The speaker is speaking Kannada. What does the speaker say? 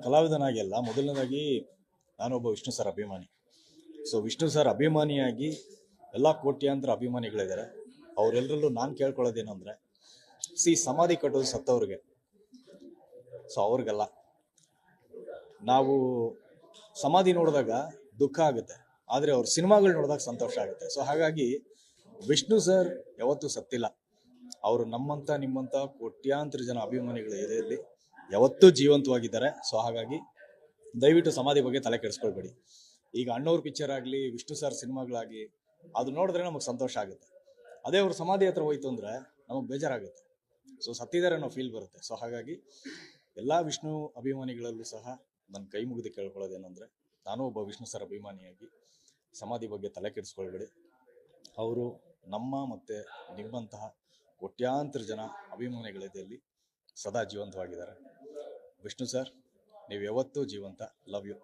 ಕಲಾವಿದನಾಗಿ ಅಲ್ಲ, ಮೊದಲನೇದಾಗಿ ನಾನೊಬ್ಬ ವಿಷ್ಣು ಸರ್ ಅಭಿಮಾನಿ. ಸೊ ವಿಷ್ಣು ಸರ್ ಅಭಿಮಾನಿಯಾಗಿ ಎಲ್ಲ ಕೋಟ್ಯಾಂತರ ಅಭಿಮಾನಿಗಳಿದ್ದಾರೆ. ಅವರೆಲ್ಲರಲ್ಲೂ ನಾನು ಕೇಳ್ಕೊಳ್ಳೋದೇನು ಅಂದರೆ, ಸಮಾಧಿ ಕಟ್ಟೋದು ಸತ್ತವ್ರಿಗೆ, ಸೊ ಅವ್ರಿಗಲ್ಲ. ನಾವು ಸಮಾಧಿ ನೋಡಿದಾಗ ದುಃಖ ಆಗುತ್ತೆ, ಆದರೆ ಅವ್ರ ಸಿನಿಮಾಗಳು ನೋಡಿದಾಗ ಸಂತೋಷ ಆಗುತ್ತೆ. ಸೊ ಹಾಗಾಗಿ ವಿಷ್ಣು ಸರ್ ಯಾವತ್ತೂ ಸತ್ತಿಲ್ಲ. ಅವರು ನಮ್ಮಂಥ ನಿಮ್ಮಂಥ ಕೋಟ್ಯಾಂತರ ಜನ ಅಭಿಮಾನಿಗಳ ಎದೆಯಲ್ಲಿ ಯಾವತ್ತೂ ಜೀವಂತವಾಗಿದ್ದಾರೆ. ಸೊ ಹಾಗಾಗಿ ದಯವಿಟ್ಟು ಸಮಾಧಿ ಬಗ್ಗೆ ತಲೆ ಕೆಡಿಸ್ಕೊಳ್ಬೇಡಿ. ಈಗ ಅಣ್ಣವ್ರ ಪಿಕ್ಚರ್ ಆಗಲಿ, ವಿಷ್ಣು ಸರ್ ಸಿನಿಮಾಗಳಾಗಲಿ, ಅದು ನೋಡಿದ್ರೆ ನಮಗೆ ಸಂತೋಷ ಆಗುತ್ತೆ. ಅದೇ ಅವ್ರ ಸಮಾಧಿ ಹತ್ರ ಹೋಯ್ತು ಅಂದರೆ ನಮಗೆ ಬೇಜಾರಾಗುತ್ತೆ. ಸೊ ಸತ್ತಿದ್ದಾರೆ ಅನ್ನೋ ಫೀಲ್ ಬರುತ್ತೆ. ಸೊ ಹಾಗಾಗಿ ಎಲ್ಲ ವಿಷ್ಣು ಅಭಿಮಾನಿಗಳಲ್ಲೂ ಸಹ ನನ್ನ ಕೈ ಮುಗಿದು ಕೇಳ್ಕೊಳ್ಳೋದೇನೆಂದರೆ, ನಾನು ಒಬ್ಬ ವಿಷ್ಣು ಸರ್ ಅಭಿಮಾನಿಯಾಗಿ ಸಮಾಧಿ ಬಗ್ಗೆ ತಲೆ ಕೆಡಿಸ್ಕೊಳ್ಬೇಡಿ. ಅವರು ನಮ್ಮ ಮತ್ತು ನಿಮ್ಮಂತಹ ಕೋಟ್ಯಾಂತರ ಜನ ಅಭಿಮಾನಿಗಳಿದಲ್ಲಿ ಸದಾ ಜೀವಂತವಾಗಿದ್ದಾರೆ. ವಿಷ್ಣು ಸರ್, ನೀವು ಯಾವತ್ತೂ ಜೀವಂತ. Love you.